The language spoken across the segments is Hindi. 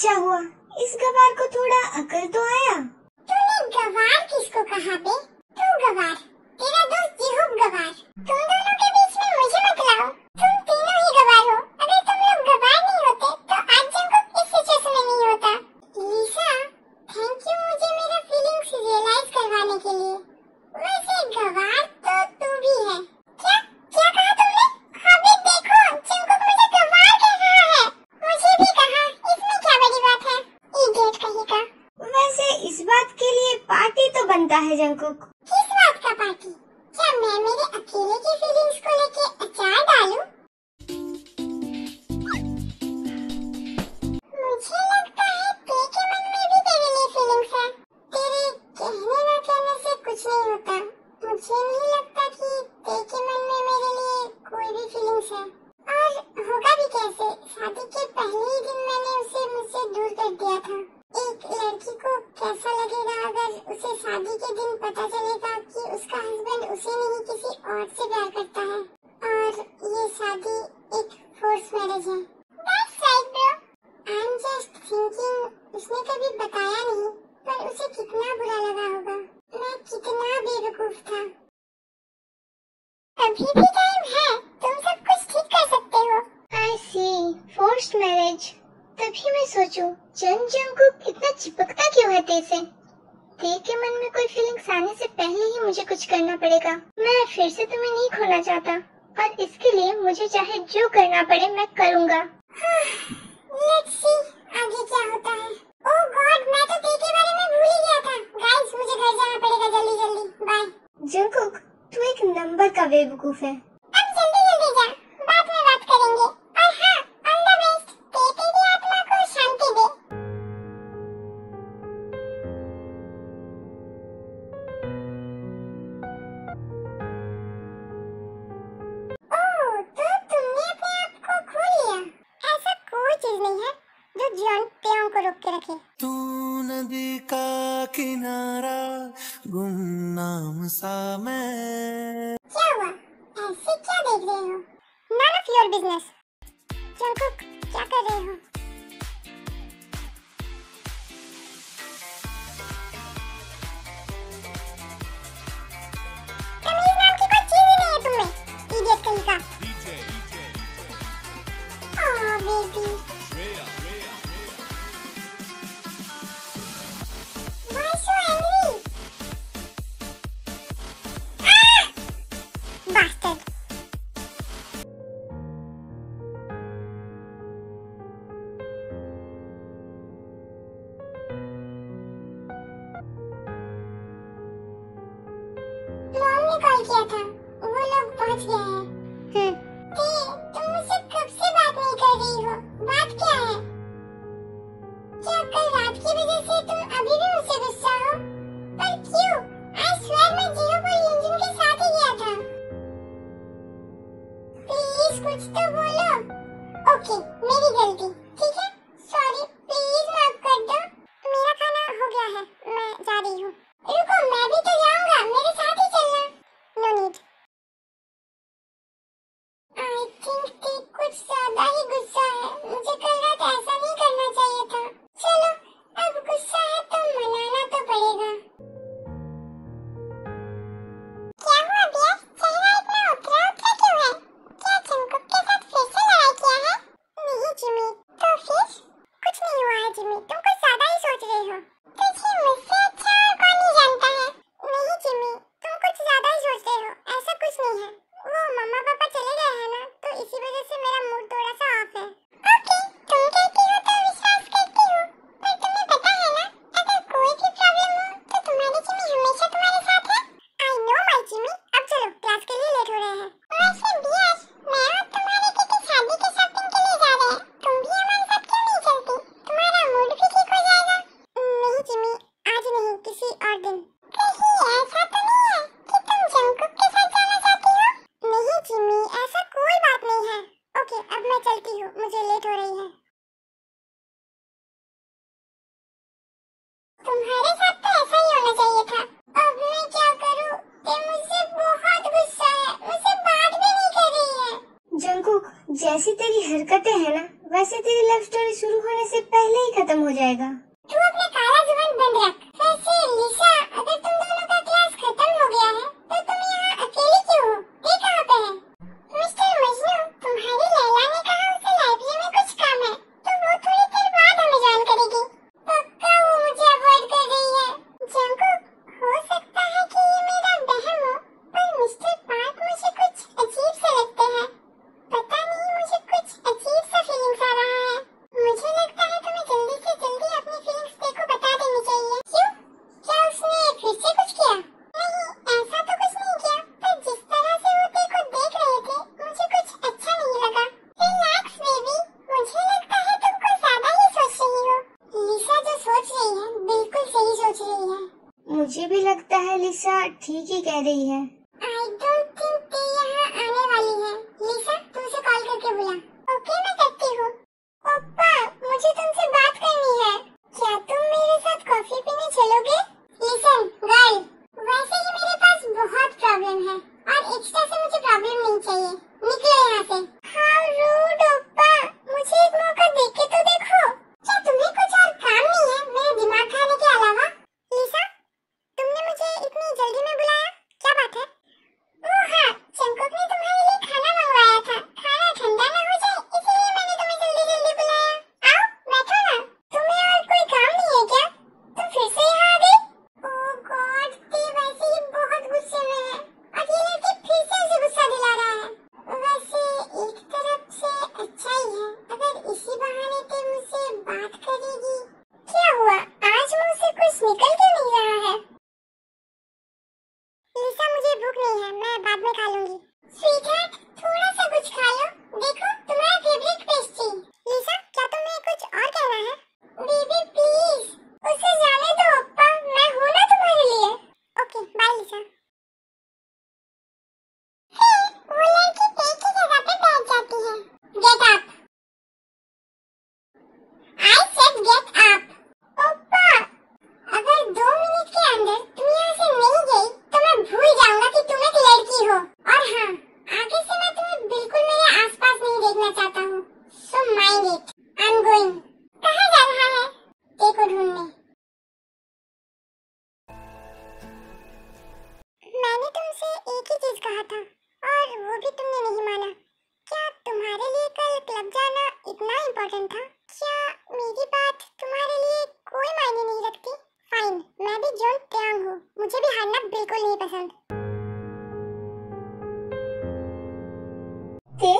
क्या हुआ? इस गवार को थोड़ा अकल तो आया। तूने गवार किसको कहा बे? तू गवार, तेरा दोस्त जिहुब गवार। तुम दोनों के बीच में मुझे मत लाओ। तुम तीनों ही गवार हो। अगर तुम लोग गवार नहीं होते तो आज जंकुक इस सिचुएशन में नहीं होता। लीसा, थैंक यू मुझे मेरा फीलिंग्स रियलाइज करवाने के लिए। वैसे गवार तो तू भी है। क्या क्या कहा तुमने? हाँ बे देखो, जंकुक मुझे गवार कह रहा है। मुझे भी कहा, इसमें क्या बड़ी बात है? इडियट कहीं का। वैसे इस बात के लिए पार्टी तो बनता है जंकुक। किस बात का पार्टी? क्या मैं मेरे अकेले की फीलिंग्स को लेके अचार डालूं? मुझे लगता है तेरे मन में भी तेरे लिए फीलिंग्स है। तेरे कहने न कहने से कुछ नहीं होता। मुझे नहीं लगता कि तेरे मन में मेरे लिए कोई भी फीलिंग्स है। और होगा भी कैसे? शादी के पहले ही दिन मैंने उसे मुझसे दूर कर दिया था। एक लड़की को कैसा लगेगा अगर उसे शादी के दिन पता चलेगा कि उसका हस्बैंड उसे नहीं किसी और से प्यार करता है और ये शादी एक फोर्स मैरिज है। That's right bro. I'm just thinking, उसने कभी बताया नहीं पर उसे कितना बुरा लगा होगा। मैं कितना बेवकूफ था। अभी भी टाइम है, तुम सब कुछ ठीक कर सकते हो। I see, forced marriage। तभी मैं सोचूं, जंकुक इतना चिपकता क्यों है तेरे के मन में कोई फीलिंग्स आने से पहले ही मुझे कुछ करना पड़ेगा। मैं फिर से तुम्हें नहीं खोना चाहता और इसके लिए मुझे चाहे जो करना पड़े मैं करूँगा। Let's see, आगे क्या होता है। Oh God, मैं तो तेरे के बारे में भूल ही गया था। Guys, मुझे घर जाना पड़ेगा जल्दी जल्दी। बाय। जंकुक, तू एक नंबर का बेवकूफ है। अब जल्दी जल्दी जा, बाद में बात करेंगे। और हाँ, ऑल द बेस्ट, तेरी आत्मा को शांति दे। ओह, तो तुमने अपने आप को खो लिया। ऐसा कोई चीज नहीं है जो जॉन पेयोंग को रोक के रखे। तू नदी का किनारा, गुमनाम सा मैं। क्या हुआ? ऐसे क्या देख रहे हो? None of your business. Jungkook, क्या कर रहे हो? तमीज नाम की कोई चीज ही नहीं है तुम्हें, इडियट कहीं का। Oh baby. Why so angry? Bastard. Mom ने कॉल किया था, वो लोग पहुंच गए हैं। तुम मुझसे कब से बात नहीं कर रही हो? बात क्या है? क्या कल रात की वजह से तुम अभी भी मुझसे गुस्सा हो? पर क्यों? I swear मैं जियो को युंजुन के साथ ही गया था। प्लीज कुछ तो बोलो। ओके, मेरी गलती, ठीक है? सॉरी, प्लीज माफ कर दो। मेरा खाना हो गया है, मैं जा रही हूँ। रुको, मैं भी तो जाऊंगा, मेरे साथ ही चलना। No need. आई थिंक ते कुछ ज्यादा ही गुस्सा है। मुझे कल रात ऐसा नहीं करना चाहिए था। चलो, अब गुस्सा है तो मनाना तो पड़ेगा। क्या हुआ बिया? चेहरा इतना उतरा उतरा क्यों है? क्या जंकुक के साथ फिर से लड़ाई किया है? नहीं जिमी, तो फिर? कुछ नहीं हुआ है जिमी, तुम कुछ ज्यादा ही सोच रहे हो। तुझे मुझसे अच्छा और कौन नहीं जानता है? नहीं जिमी, तुम कुछ ज्यादा ही सोच रहे हो। ऐसा कुछ नहीं है। वो मम्मा पापा चले गए हैं ना, तो इसी वजह से मेरा मूड थोड़ा सा ऑफ है। ओके, तुम कहती हो तो विश्वास करती हूँ। पर तुम्हें पता है ना, अगर कोई भी प्रॉब्लम हो तो तुम्हारी जिमी हमेशा तुम्हारे साथ है। I know my Jimmy. अब चलो, क्लास के लिए लेट हो रहे हैं। वैसे बियस, मैं और तुम्हारी किटी शादी की शॉपिंग के लिए जा रहे हैं। तुम भी हमारे साथ क्यों नहीं चलती? तुम्हारा मूड भी ठीक हो जाएगा। नहीं जिमी, आज नहीं, किसी और दिन। कहीं ऐसा तो नहीं है कि तुम जंकुक के साथ जाना चाहती हो? नहीं जिमी, ऐसा कोई बात नहीं है। ओके, अब मैं चलती हूँ, मुझे लेट हो रही है। तुम्हारे साथ तो ऐसा ही होना चाहिए था। अब मैं क्या करूँ? ये मुझसे बहुत गुस्सा है, मुझसे बात भी नहीं कर रही है। जंकुक, जैसी तेरी हरकतें हैं ना, वैसे तेरी लव स्टोरी शुरू होने से पहले ही खत्म हो जाएगा। तू अपना काला जुबान बंद रख। वैसे लिसा, अगर तुम दोनों का क्लास खत्म हो गया है तो तुम यहाँ अकेली क्यों हो? ये कहाँ पे है? मिस्टर मजनू, तुम्हारी लैला ने कहा उसे लाइब्रेरी में कुछ काम है, तो वो थोड़ी देर बाद हमें ज्वाइन करेगी। पक्का वो मुझे अवॉइड कर रही है। जंकुक, हो सकता है कि ये मेरा वहम हो, पर मिस्टर पार्क मुझे कुछ अजीब से लगते हैं। पता नहीं, मुझे कुछ अजीब सा फीलिंग्स आ रहा है। मुझे लगता है तुम्हें जल्दी से जल्दी अपनी फीलिंग्स देखो बता देनी चाहिए। क्यों? क्या उसने फिर से कुछ किया? नहीं, ऐसा तो कुछ नहीं किया, पर जिस तरह से वो देखो देख रहे थे मुझे कुछ अच्छा नहीं लगा। रिलैक्स बेबी, मुझे लगता है तुम कुछ ज्यादा ही सोच रही हो। लिसा जो सोच रही है बिल्कुल सही सोच रही है। मुझे भी लगता है लिसा ठीक ही कह रही है। आई डोंट थिंक ते यहाँ आने वाली है। लिसा, तू उसे कॉल करके बुला। ओके, मैं करती हूँ। ओप्पा, मुझे तुमसे बात करनी है। क्या तुम मेरे साथ कॉफी पीने चलोगे? लिसन गर्ल, वैसे ही मेरे पास बहुत प्रॉब्लम है और एक्स्ट्रा से मुझे प्रॉब्लम नहीं चाहिए। निकलो यहाँ से। हाउ रूड ओप्पा, मुझे एक मौका देख के तो देखो। क्या तुम्हें कुछ और काम नहीं है मेरे दिमाग खाने के अलावा? लिसा, तुमने मुझे इतनी जल्दी में बुलाया, क्या बात है? ओह हाँ, जंकुक ने तुम्हारे लिए खाना मंगवाया था। खाना ठंडा ना हो जाए इसलिए मैंने तुम्हें जल्दी जल्दी बुलाया। आओ, बैठो ना। तुम्हें और कोई काम नहीं है क्या? तुम फिर से यहाँ आ गई? ओह गॉड, ते वैसे ही बहुत गुस्से में है और ये लड़की फिर से उसे गुस्सा दिला रहा है। वैसे एक तरफ से अच्छा ही है, अगर इसी बहाने ते मुझसे बात करेगी। क्या हुआ, आज मुझ से कुछ निकल क्यों नहीं रहा है? लिसा, मुझे भूख नहीं है, मैं बाद में खा लूंगी। स्वीटहार्ट, थोड़ा सा कुछ खा लो। देखो, तुम्हारा फेवरेट पेस्ट्री। लिसा, क्या तुम्हें कुछ और कहना है? बेबी प्लीज, उसे जाने दो ओप्पा, मैं हूँ ना तुम्हारे लिए। Okay, bye Lisa. वो लड़की एक ही जगह पे बैठ जाती है। Get up. I said get up. ओप्पा, अगर 2 मिनट के अंदर तुम यहाँ से नहीं गई तो मैं भूल जाऊंगा कि तुम एक लड़की हो। और हाँ, आगे से मैं तुम्हें बिल्कुल मेरे आसपास नहीं देखना चाहता हूँ। So mind it. I am going. कहाँ जा रहा है? देखो ढूंढने। मैंने तुमसे एक ही चीज कहा था और वो भी तुमने नहीं माना। क्या तुम्हारे लिए कल क्लब जाना इतना इम्पोर्टेंट था? क्या मेरी बात तुम्हारे लिए कोई मायने नहीं रखती? फाइन, मैं भी जॉन ट्यांग हूँ, मुझे भी हारना बिल्कुल नहीं पसंद। ते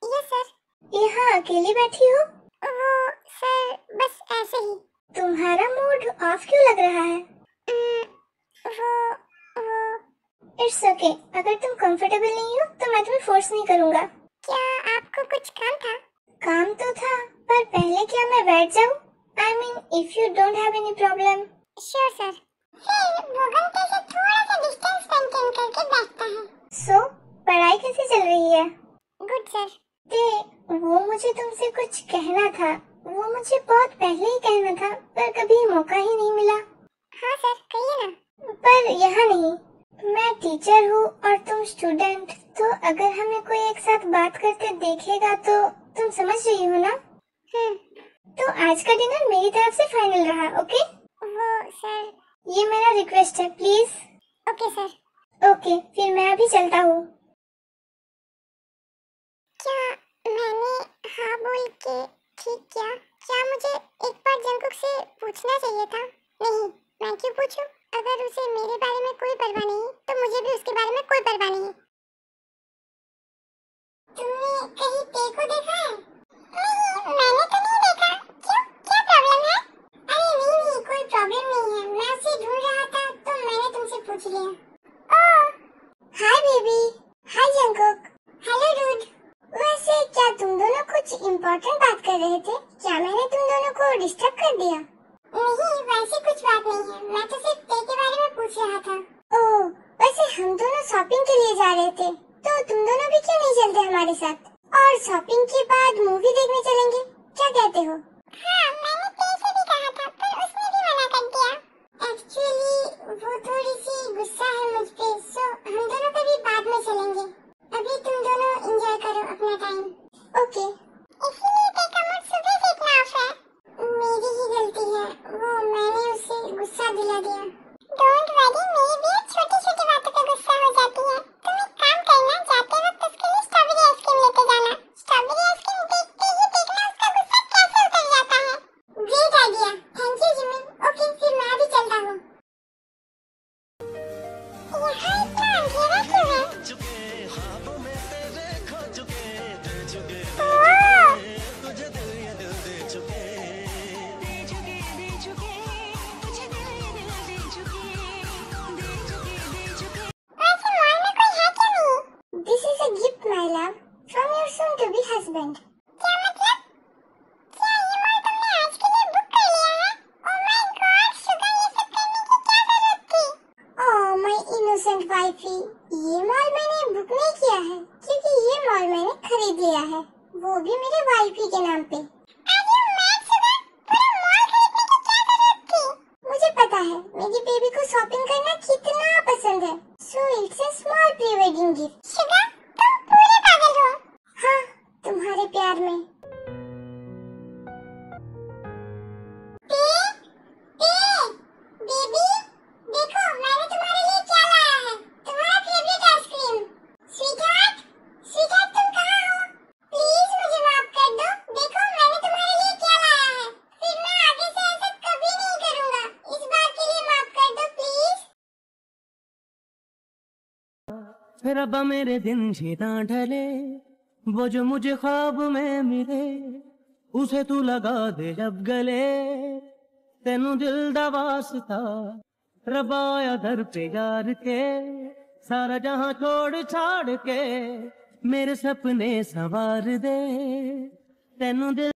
यस सर। यहाँ अकेली बैठी हो? वो सर, बस ऐसे ही। तुम्हारा मूड ऑफ क्यों लग रहा है? वो इट्स ओके, अगर तुम कंफर्टेबल नहीं हो तो मैं तुम्हें फोर्स नहीं करूँगा। क्या आपको कुछ काम था? काम तो था, पर पहले क्या मैं बैठ जाऊँ? I mean if you don't have any problem. Sure sir. फिर वो घंटे से थोड़ा सा डिस्टेंस मेंटेन करके बैठता है। सो पढ़ाई कैसी चल रही है? Good sir. ते वो मुझे तुमसे कुछ कहना था, वो मुझे बहुत पहले ही कहना था, पर कभी मौका ही नहीं मिला। हाँ सर, कहिए ना। पर यहाँ नहीं, मैं टीचर हूँ और तुम स्टूडेंट, तो अगर हमें कोई एक साथ बात करते देखेगा तो तुम समझ रही हो ना? तो आज का डिनर मेरी तरफ से फाइनल रहा, ओके? वो सर, ये मेरा रिक्वेस्ट है, प्लीज। Okay sir. ओके, फिर मैं अभी चलता हूँ। क्या मैंने हाँ बोल के ठीक किया? क्या मुझे एक बार जंकुक से पूछना चाहिए था? नहीं, मैं क्यों पूछूं? अगर उसे मेरे बारे में कोई परवाह नहीं तो मुझे भी उसके बारे में कोई परवाह नहीं। तुमने कहीं ते को देखा है? नहीं, मैंने तो नहीं देखा। क्यों, क्या प्रॉब्लम है? अरे नहीं, कोई प्रॉब्लम नहीं है, मैं उसे ढूंढ रहा था तो मैंने तुमसे पूछ लिया। ओह, हाय बेबी। हाय जंकुक। Hello dude. वैसे क्या तुम दोनों कुछ इम्पोर्टेंट बात कर रहे थे? क्या मैंने तुम दोनों को डिस्टर्ब कर दिया? नहीं, वैसे कुछ बात नहीं है, मैं तो सिर्फ ते के बारे में पूछ रहा था। ओह, वैसे हम दोनों शॉपिंग के लिए जा रहे थे, तो तुम दोनों भी क्यों नहीं चलते हमारे साथ? और शॉपिंग के बाद मूवी देखने चलेंगे, क्या कहते हो? हाँ, मैंने ते से भी कहा था, पर उसने भी मना कर दिया। एक्चुअली वो थोड़ी सी गुस्सा है मुझ पे, सो हम दोनों कभी बाद में चलेंगे। अभी तुम दोनों एंजॉय करो अपना टाइम। ओके। इसीलिए ते का मूड रब्बा मेरे दिन ना ढले, वो जो मुझे ख्वाब में मिले, उसे तू लगा दे जब गले, तेनू दिल दा वास्ता। रब्बा आया दर पे यार के, सारा जहां छोड़ छाड़ के, मेरे सपने संवार दे, तेनू दिल